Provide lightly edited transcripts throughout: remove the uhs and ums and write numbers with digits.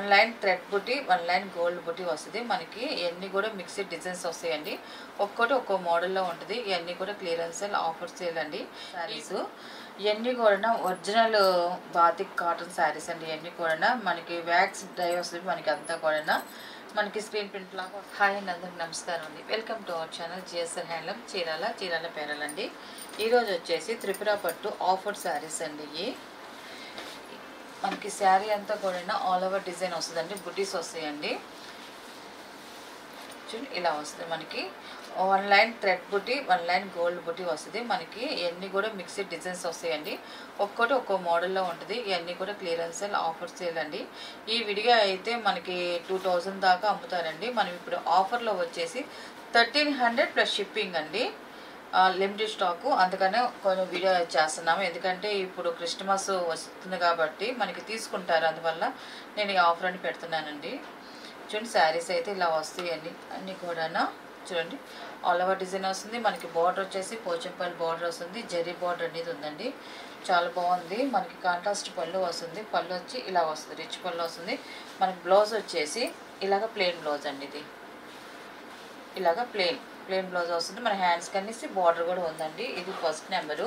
One line thread బుటీ, one line gold బుటీ వస్తుంది. మనకి ఇవన్నీ కూడా మిక్స్డ్ డిజైన్స్ వస్తాయండి. ఒక్కోటి ఒక్కో మోడల్లో ఉంటుంది. ఇవన్నీ కూడా క్లియరెన్స్ సేల్, ఆఫర్ సేల్ అండి. శారీస్ ఇవన్నీ కూడా ఒరిజినల్ బాతిక్ కాటన్ శారీస్ అండి. ఇవన్నీ కూడా మనకి వ్యాక్స్ డై వస్తుంది. మనకి అంతా కూడా మనకి స్క్రీన్ ప్రింట్ లాగా. హాయ్ అండి, అందరికి నమస్కారం అండి. Welcome to our channel GSR handloom Chirala పేరలండి. ఈరోజు వచ్చేసి త్రిపుర పట్టు ఆఫర్ శారీస్ అండి. ఇవి మనకి శారీ అంతా కూడా ఆల్ ఓవర్ డిజైన్ వస్తుందండి. బుటీస్ వస్తాయండి. చూడండి, ఇలా వస్తుంది. మనకి వన్ లైన్ థ్రెడ్ బుటీ, వన్ లైన్ గోల్డ్ బుటీ వస్తుంది. మనకి ఇవన్నీ కూడా మిక్స్డ్ డిజైన్స్ వస్తాయండి. ఒక్కోటి ఒక్కో మోడల్లో ఉంటుంది. ఇవన్నీ కూడా క్లియరెన్స్ సేల్, ఆఫర్ సేల్ అండి. ఈ విడిగా అయితే మనకి 2000 దాకా అమ్ముతారండి. మనం ఇప్పుడు ఆఫర్లో వచ్చేసి 1300 ప్లస్ షిప్పింగ్ అండి. లిమిటెడ్ స్టాకు, అందుకనే కొంచెం వీడియో చేస్తున్నాము. ఎందుకంటే ఇప్పుడు క్రిస్మస్ వస్తుంది కాబట్టి మనకి తీసుకుంటారు. అందువల్ల నేను ఈ ఆఫర్ అని పెడుతున్నానండి. చూడండి, శారీస్ అయితే ఇలా వస్తాయండి. అన్నీ కూడా చూడండి, ఆల్ ఓవర్ డిజైన్ వస్తుంది. మనకి బార్డర్ వచ్చేసి పోచంపల్లి బార్డర్ వస్తుంది. జరీ బార్డర్ అనేది ఉందండి. చాలా బాగుంది. మనకి కాంట్రాస్ట్ పళ్ళు వస్తుంది. పళ్ళు వచ్చి ఇలా వస్తుంది, రిచ్ పళ్ళు వస్తుంది. మనకి బ్లౌజ్ వచ్చేసి ఇలాగ ప్లెయిన్ బ్లౌజ్ అండి. ఇది ఇలాగ ప్లెయిన్ బ్లౌజ్ వస్తుంది. మన హ్యాండ్స్ కనేసి బార్డర్ కూడా ఉందండి. ఇది ఫస్ట్ నెంబరు.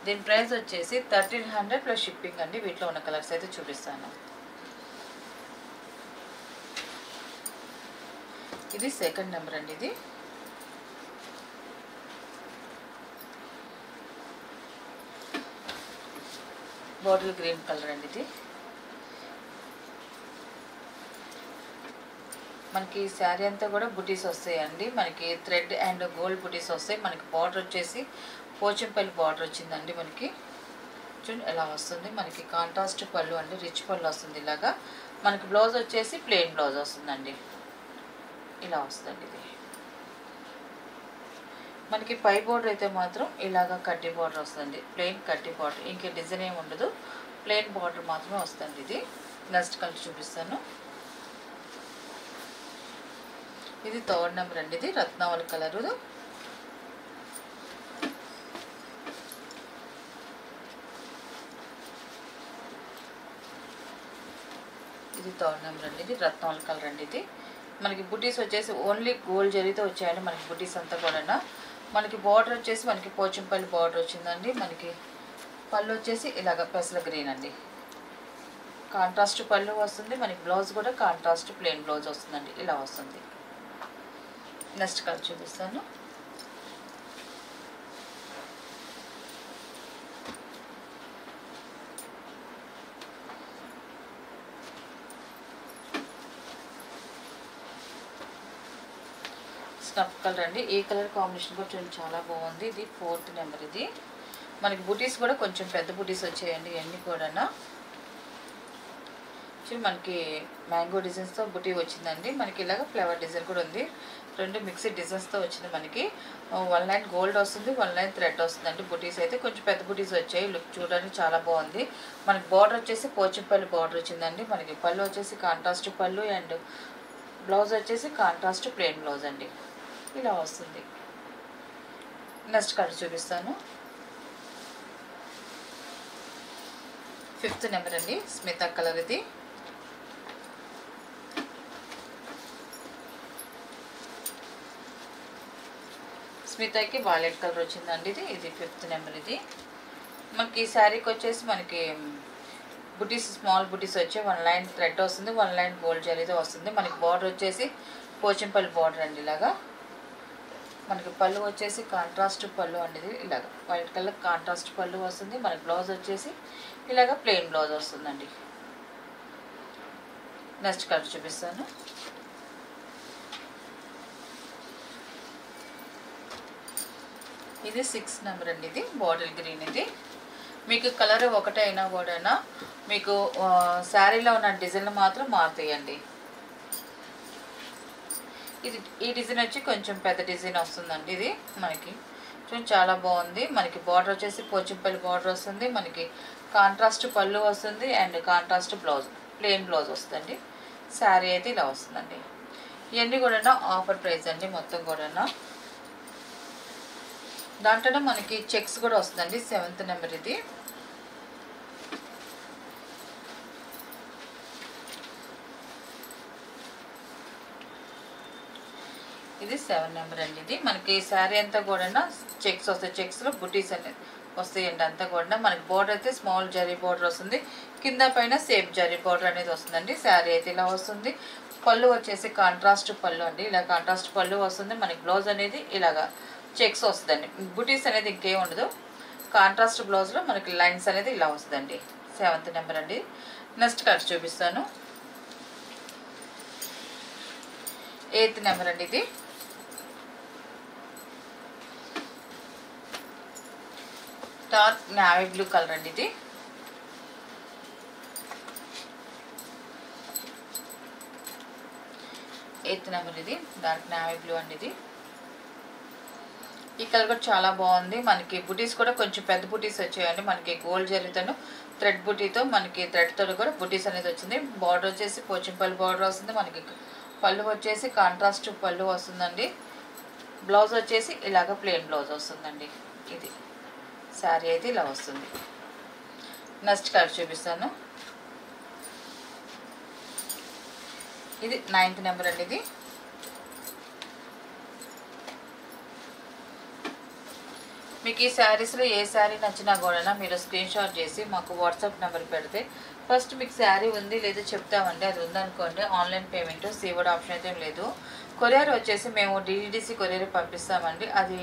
దీని ప్రైస్ వచ్చేసి 1300 ప్లస్ షిప్పింగ్ అండి. వీటిలో ఉన్న కలర్స్ అయితే చూపిస్తాను. ఇది సెకండ్ నెంబర్ అండి. ఇది బాటిల్ గ్రీన్ కలర్ అండి. ఇది మనకి శారీ అంతా కూడా బుటీస్ వస్తాయండి. మనకి థ్రెడ్ అండ్ గోల్డ్ బుటీస్ వస్తాయి. మనకి బార్డర్ వచ్చేసి పోచంపల్లి బార్డర్ వచ్చిందండి. మనకి చూడండి ఎలా వస్తుంది. మనకి కాంట్రాస్ట్ పళ్ళు అండి, రిచ్ పళ్ళు వస్తుంది. ఇలాగా మనకి బ్లౌజ్ వచ్చేసి ప్లెయిన్ బ్లౌజ్ వస్తుందండి. ఇలా వస్తుందండి. ఇది మనకి పై బార్డర్ అయితే మాత్రం ఇలాగా కడ్డీ బార్డర్ వస్తుందండి. ప్లెయిన్ కడ్డీ బార్డర్, ఇంకే డిజైన్ ఏమి ఉండదు. ప్లెయిన్ బార్డర్ మాత్రమే వస్తుంది. ఇది నెక్స్ట్ కలర్ చూపిస్తాను. ఇది థర్డ్ నెంబర్ అండి. ఇది రత్నావళి కలరు. ఇది థర్డ్ నెంబర్ అండి. ఇది రత్నావళి కలర్ అండి. ఇది మనకి బుటీస్ వచ్చేసి ఓన్లీ గోల్డ్ జరీతో వచ్చాయండి. మనకి బుటీస్ అంతా కూడా మనకి బార్డర్ వచ్చేసి మనకి పోచంపల్లి బార్డర్ వచ్చిందండి. మనకి పళ్ళు వచ్చేసి ఇలాగ పెసల గ్రీన్ అండి. కాంట్రాస్ట్ పళ్ళు వస్తుంది. మనకి బ్లౌజ్ కూడా కాంట్రాస్ట్ ప్లెయిన్ బ్లౌజ్ వస్తుందండి. ఇలా వస్తుంది. నెక్స్ట్ కలర్ చూపిస్తాను. స్నఫ్ కలర్ అండి. ఈ కలర్ కాంబినేషన్ కూడా చూడండి, చాలా బాగుంది. ఇది ఫోర్త్ నెంబర్. ఇది మనకి బుటీస్ కూడా కొంచెం పెద్ద బుటీస్ వచ్చాయండి. ఇవన్నీ కూడా మనకి మ్యాంగో డిజైన్స్తో బుటీ వచ్చిందండి. మనకి ఇలాగ ఫ్లవర్ డిజైన్ కూడా ఉంది. రెండు మిక్స్డ్ డిజైన్స్తో వచ్చింది. మనకి వన్ లైన్ గోల్డ్ వస్తుంది, వన్ లైన్ థ్రెడ్ వస్తుందండి. బుటీస్ అయితే కొంచెం పెద్ద బుటీస్ వచ్చాయి. లుక్ చూడడానికి చాలా బాగుంది. మనకి బార్డర్ వచ్చేసి పోచంపల్లి బార్డర్ వచ్చిందండి. మనకి పళ్ళు వచ్చేసి కాంట్రాస్ట్ పళ్ళు అండ్ బ్లౌజ్ వచ్చేసి కాంట్రాస్ట్ ప్లెయిన్ బ్లౌజ్ అండి. ఇలా వస్తుంది. నెక్స్ట్ కలర్ చూపిస్తాను. ఫిఫ్త్ నెంబర్ అండి. స్మితా కలర్. ఇది స్మితాకి వాలెట్ కలర్ వచ్చిందండి. ఇది ఫిఫ్త్ నెంబర్. ఇది మనకి ఈ శారీకి వచ్చేసి మనకి బుటీస్, స్మాల్ బుటీస్ వచ్చి వన్ లైన్ థ్రెడ్ వస్తుంది, వన్ లైన్ గోల్డ్ జరీతో వస్తుంది. మనకి బార్డర్ వచ్చేసి పోచంపల్లి బార్డర్ అండి. ఇలాగా మనకి పళ్ళు వచ్చేసి కాంట్రాస్ట్ పళ్ళు అండి. ఇది ఇలాగ వైట్ కలర్ కాంట్రాస్ట్ పళ్ళు వస్తుంది. మనకి బ్లౌజ్ వచ్చేసి ఇలాగ ప్లెయిన్ బ్లౌజ్ వస్తుందండి. నెక్స్ట్ కలర్ చూపిస్తాను. ఇది 6th నెంబర్ అండి. ఇది బాటిల్ గ్రీన్. ఇది మీకు కలర్ ఒకటే అయినా కూడా మీకు శారీలో ఉన్న డిజైన్లు మాత్రం మారుతాయండి. ఈ డిజైన్ వచ్చి కొంచెం పెద్ద డిజైన్ వస్తుందండి. ఇది మనకి చూడండి, చాలా బాగుంది. మనకి బార్డర్ వచ్చేసి పోచంపల్లి బార్డర్ వస్తుంది. మనకి కాంట్రాస్ట్ పళ్ళు వస్తుంది and contrast blouse, plain blouse వస్తుందండి. శారీ అయితే ఇలా వస్తుందండి. ఇవన్నీ కూడా ఆఫర్ ప్రైస్ అండి. మొత్తం కూడా దాంట్లో మనకి చెక్స్ కూడా వస్తుందండి. 7th number. ఇది ఇది 7 నెంబర్ అండి. ఇది మనకి శారీ అంతా కూడా చెక్స్ వస్తాయి, చెక్స్లో బుటీస్ అనేది వస్తాయండి. అంతా కూడా మనకి బోర్డర్ అయితే స్మాల్ జరీ బోర్డర్ వస్తుంది, కింద పైన సేమ్ జరీ బోర్డర్ అనేది వస్తుందండి. శారీ అయితే ఇలా వస్తుంది. పళ్ళు వచ్చేసి కాంట్రాస్ట్ పళ్ళు అండి, ఇలా కాంట్రాస్ట్ పళ్ళు వస్తుంది. మనకి బ్లౌజ్ అనేది ఇలాగా చెక్స్ వస్తుందండి, బుటీస్ అనేది ఇంకేం ఉండదు. కాంట్రాస్ట్ బ్లౌజ్లో మనకి లైన్స్ అనేది ఇలా వస్తుందండి. 7th నెంబర్ అండి. నెక్స్ట్ కలర్ చూపిస్తాను. 8th నెంబర్ అండి. ఇది డార్క్ నావీ బ్లూ కలర్ అండి. ఇది 8th నెంబర్. ఇది డార్క్ నావీ బ్లూ అండి. ఇది ఈ కలర్ కూడా చాలా బాగుంది. మనకి బుటీస్ కూడా కొంచెం పెద్ద బుటీస్ వచ్చాయండి. మనకి గోల్డ్ జరీతోను థ్రెడ్ బుటీతో మనకి థ్రెడ్తో కూడా బుటీస్ అనేది వచ్చింది. బార్డర్ వచ్చేసి పోచంపల్లి బార్డర్ వస్తుంది. మనకి పళ్ళు వచ్చేసి కాంట్రాస్ట్ పళ్ళు వస్తుందండి. బ్లౌజ్ వచ్చేసి ఇలాగ ప్లెయిన్ బ్లౌజ్ వస్తుందండి. ఇది శారీ అయితే ఇలా వస్తుంది. నెక్స్ట్ కలర్ చూపిస్తాను. ఇది 9th నెంబర్ అండి. ఇది మీకు ఈ శారీస్లో ఏ శారీ నచ్చినా కూడా మీరు స్క్రీన్ షాట్ చేసి మాకు వాట్సాప్ నెంబర్ పెడితే ఫస్ట్ మీకు శారీ ఉంది లేదో చెప్తామండి. అది ఉందనుకోండి, ఆన్లైన్ పేమెంట్ సీవర్డ్ ఆప్షన్ అయితే లేదు. కొరియర్ వచ్చేసి మేము DDDC కొరియర్ పంపిస్తామండి. అది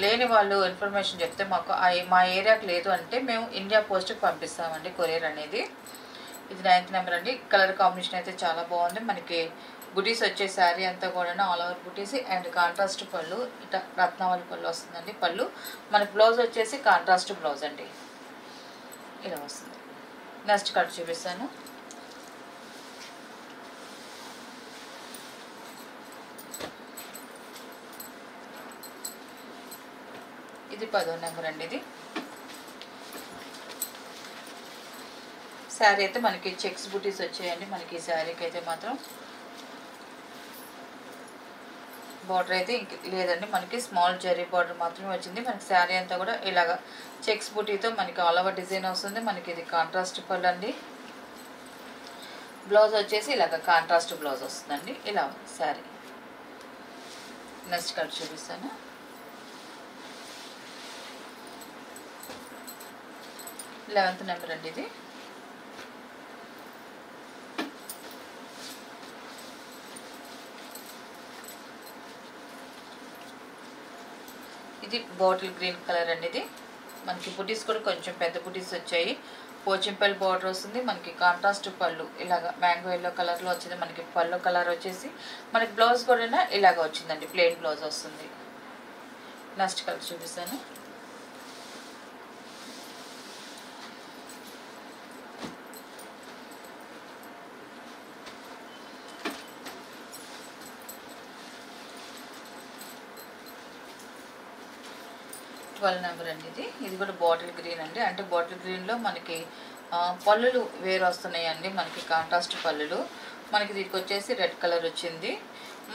లేని వాళ్ళు ఇన్ఫర్మేషన్ చెప్తే మాకు మా ఏరియాకి లేదు అంటే మేము ఇండియా పోస్ట్కి పంపిస్తామండి కొరియర్ అనేది. ఇది 9th నెంబర్ అండి. కలర్ కాంబినేషన్ అయితే చాలా బాగుంది. మనకి బుటీస్ వచ్చే శారీ అంతా కూడా all over buttis and contrast పళ్ళు, ఇట్లా రత్నావళి పళ్ళు వస్తుందండి. పళ్ళు మనకి బ్లౌజ్ వచ్చేసి కాంట్రాస్ట్ బ్లౌజ్ అండి, ఇలా వస్తుంది. నెక్స్ట్ కట్ చూపిస్తాను. ఇది 10వ నెంబర్ అండి. ఇది శారీ అయితే మనకి చెక్స్ బుటీస్ వచ్చాయండి. మనకి ఈ శారీకి అయితే మాత్రం బార్డర్ అయితే ఇంక లేదండి, మనకి స్మాల్ జరీ బార్డర్ మాత్రమే వచ్చింది. మనకి శారీ అంతా కూడా ఇలాగ చెక్స్ బుటీతో మనకి ఆల్ ఓవర్ డిజైన్ వస్తుంది. మనకి ఇది కాంట్రాస్ట్ పళ్ళు అండి. బ్లౌజ్ వచ్చేసి ఇలాగ కాంట్రాస్ట్ బ్లౌజ్ వస్తుందండి. ఇలా శారీ. నెక్స్ట్ కలర్ చూపిస్తాను. లెవెంత్ నెంబర్ అండి. ఇది ఇది బాటిల్ గ్రీన్ కలర్ అండి. ఇది మనకి బుటీస్ కూడా కొంచెం పెద్ద బుటీస్ వచ్చాయి. పోచంపల్లి బార్డర్ వస్తుంది. మనకి కాంట్రాస్ట్ పళ్ళు ఇలాగ మ్యాంగో ఎల్లో కలర్లో వచ్చింది. మనకి పళ్ళు కలర్ వచ్చేసి మనకి బ్లౌజ్ కూడా ఇలాగ వచ్చిందండి, ప్లెయిన్ బ్లౌజ్ వస్తుంది. నెక్స్ట్ కలర్ చూపిస్తాను. ట్వెల్వ్ నెంబర్ అండి. ఇది కూడా బాటిల్ గ్రీన్ అండి. అంటే బాటిల్ గ్రీన్లో మనకి పళ్ళులు వేరు వస్తున్నాయండి. మనకి కాంట్రాస్ట్ పళ్ళులు. మనకి దీనికి వచ్చేసి రెడ్ కలర్ వచ్చింది,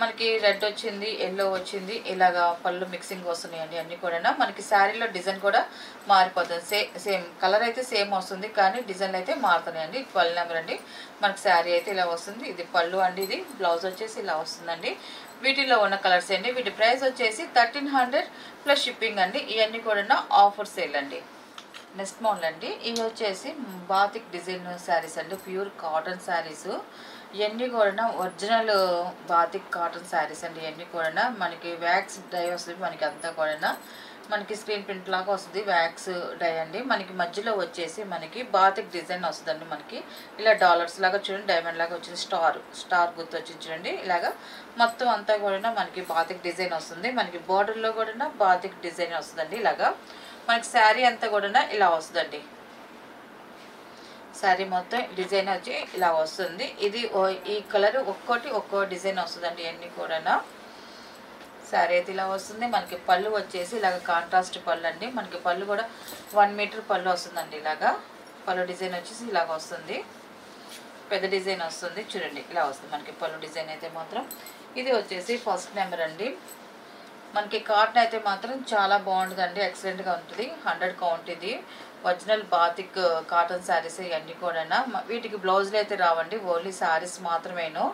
మనకి రెడ్ వచ్చింది, ఎల్లో వచ్చింది, ఇలాగా పళ్ళు మిక్సింగ్ వస్తున్నాయండి. అన్నీ కూడా మనకి శారీలో డిజైన్ కూడా మారిపోతుంది. సేమ్ కలర్ అయితే సేమ్ వస్తుంది, కానీ డిజైన్లు అయితే మారుతున్నాయండి. 12 నెంబర్ అండి. మనకి శారీ అయితే ఇలా వస్తుంది. ఇది పళ్ళు అండి. ఇది బ్లౌజ్ వచ్చేసి ఇలా వస్తుందండి. వీటిలో ఉన్న కలర్స్ అండి. వీటి ప్రైస్ వచ్చేసి 1300 ప్లస్ షిప్పింగ్ అండి. ఇవన్నీ కూడా ఆఫర్ సేల్ అండి. నెక్స్ట్ మోడల్ అండి. ఇవి వచ్చేసి బాతిక్ డిజైన్ శారీస్ అండి, ప్యూర్ కాటన్ శారీస్. ఇవన్నీ కూడా ఒరిజినల్ బాతిక్ కాటన్ శారీస్ అండి. ఇవన్నీ కూడా మనకి వ్యాక్స్ డై వస్తుంది. మనకి అంతా కూడా మనకి స్క్రీన్ ప్రింట్ లాగా వస్తుంది, వ్యాక్స్ డై అండి. మనకి మధ్యలో వచ్చేసి మనకి బాతిక్ డిజైన్ వస్తుందండి. మనకి ఇలా డాలర్స్ లాగా చూడండి, డైమండ్ లాగా వచ్చింది, స్టార్ గుర్తు వచ్చి చూడండి. ఇలాగా మొత్తం అంతా కూడా మనకి బాతిక్ డిజైన్ వస్తుంది. మనకి బార్డర్లో కూడా బాతిక్ డిజైన్ వస్తుందండి. ఇలాగా మనకి శారీ అంతా కూడా ఇలా వస్తుందండి. శారీ మొత్తం డిజైన్ వచ్చి ఇలా వస్తుంది. ఇది ఈ కలర్ ఒక్కో డిజైన్ వస్తుందండి. ఇవన్నీ కూడా శారీ అయితే ఇలా వస్తుంది. మనకి పళ్ళు వచ్చేసి ఇలాగ కాంట్రాస్ట్ పళ్ళు అండి. మనకి పళ్ళు కూడా 1 మీటర్ పళ్ళు వస్తుందండి. ఇలాగా పళ్ళు డిజైన్ వచ్చేసి ఇలాగ వస్తుంది, పెద్ద డిజైన్ వస్తుంది చూడండి. ఇలా వస్తుంది మనకి పళ్ళు డిజైన్ అయితే మాత్రం. ఇది వచ్చేసి ఫస్ట్ నెంబర్ అండి. మనకి కాటన్ అయితే మాత్రం చాలా బాగుంటుందండి, ఎక్సలెంట్గా ఉంటుంది. 100 కౌంట్ ఇది. ఒరిజినల్ బాతిక్ కాటన్ శారీస్ ఇవన్నీ కూడా. వీటికి బ్లౌజులు అయితే రావండి, ఓన్లీ శారీస్ మాత్రమేను.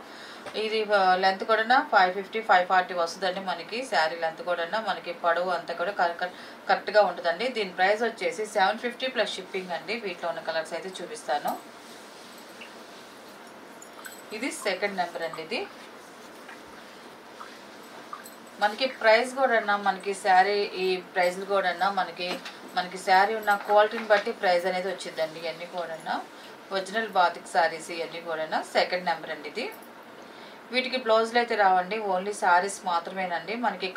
ఇది లెంత్ కూడా 550 540 వస్తుందండి మనకి. శారీ లెంత్ కూడా మనకి పొడవు అంతా కూడా కరెక్ట్గా ఉంటుందండి. దీని ప్రైస్ వచ్చేసి 750 ప్లస్ షిప్పింగ్ అండి. వీటిలో ఉన్న కలర్స్ అయితే చూపిస్తాను. ఇది సెకండ్ నెంబర్ అండి. ఇది మనకి ప్రైస్ కూడా మనకి శారీ ఈ ప్రైస్లు కూడా మనకి శారీ ఉన్న క్వాలిటీని బట్టి ప్రైస్ అనేది వచ్చిందండి. ఇవన్నీ కూడా ఒరిజినల్ బాతిక్ శారీస్ ఇవన్నీ కూడా సెకండ్ నెంబర్ అండి. ఇది వీటికి బ్లౌజులు అయితే రావండి, ఓన్లీ శారీస్ మాత్రమేనండి. మనకి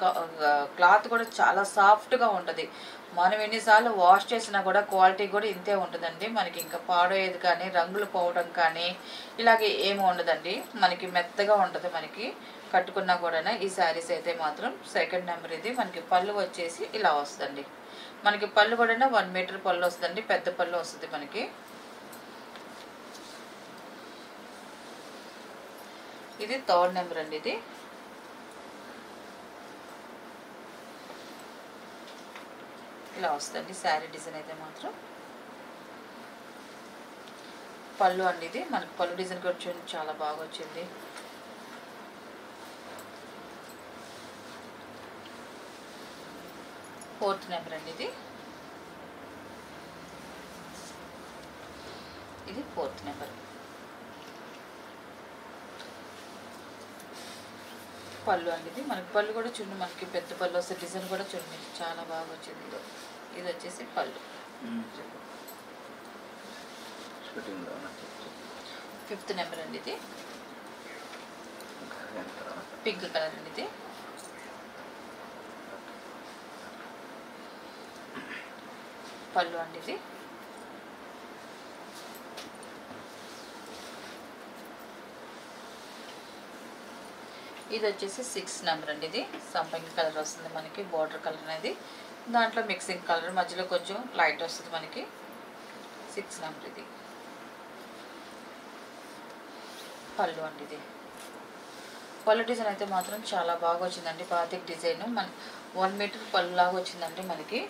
క్లాత్ కూడా చాలా సాఫ్ట్గా ఉంటుంది. మనం ఎన్నిసార్లు వాష్ చేసినా కూడా క్వాలిటీ కూడా ఇంతే ఉంటుందండి. మనకి ఇంకా పాడేది కానీ రంగులు పోవడం కానీ ఇలాగే ఏమి ఉండదండి. మనకి మెత్తగా ఉంటుంది. మనకి కట్టుకున్నా కూడా ఈ శారీస్ అయితే మాత్రం సెకండ్ నెంబర్. ఇది మనకి పళ్ళు వచ్చేసి ఇలా వస్తుందండి. మనకి పళ్ళు కూడా 1 మీటర్ పళ్ళు వస్తుందండి, పెద్ద పళ్ళు వస్తుంది మనకి. ఇది థర్డ్ నెంబర్ అండి. ఇది ఇలా వస్తుంది శారీ డిజైన్ అయితే మాత్రం. పళ్ళు అండి, ఇది మనకి పళ్ళు డిజైన్ కూడా చూడండి చాలా బాగా వచ్చింది. ఫోర్త్ నెంబర్ అండి. ఇది ఫోర్త్ నెంబర్. పళ్ళు అండి, ఇది మనకి పళ్ళు కూడా చూడండి మనకి పెద్ద పళ్ళు వస్తే డిజైన్ కూడా చూడండి చాలా బాగా వచ్చింది. ఇది వచ్చేసి పళ్ళు. ఫిఫ్త్ నెంబర్ అండి. ఇది పింక్ కలర్ అండి. ఇది పళ్ళు అండి. ఇది ఇది వచ్చేసి 6 నెంబర్ అండి. ఇది సంపంగి కలర్ వస్తుంది మనకి, బార్డర్ కలర్ అనేది దాంట్లో మిక్సింగ్ కలర్ మధ్యలో కొంచెం లైట్ వస్తుంది మనకి. 6 నెంబర్. ఇది పళ్ళు అండి. ఇది పళ్ళు డిజైన్ అయితే మాత్రం చాలా బాగా వచ్చిందండి. బాతిక్ డిజైన్ మన 1 మీటర్ పళ్ళు లాగా వచ్చిందండి మనకి.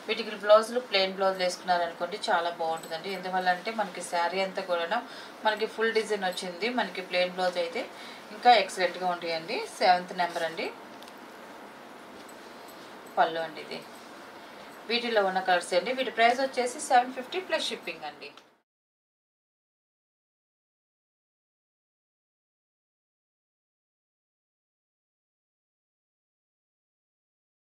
వీటికి బ్లౌజులు ప్లెయిన్ బ్లౌజులు వేసుకున్నారనుకోండి చాలా బాగుంటుందండి. ఎందువల్ల అంటే మనకి శారీ అంతా కూడా మనకి ఫుల్ డిజైన్ వచ్చింది. మనకి ప్లెయిన్ బ్లౌజ్ అయితే ఇంకా ఎక్సలెంట్గా ఉంటాయండి. 7th నెంబర్ అండి. పళ్ళు అండి. ఇది వీటిలో ఉన్న కలర్స్ అండి. వీటి ప్రైస్ వచ్చేసి 750 ప్లస్ షిప్పింగ్ అండి.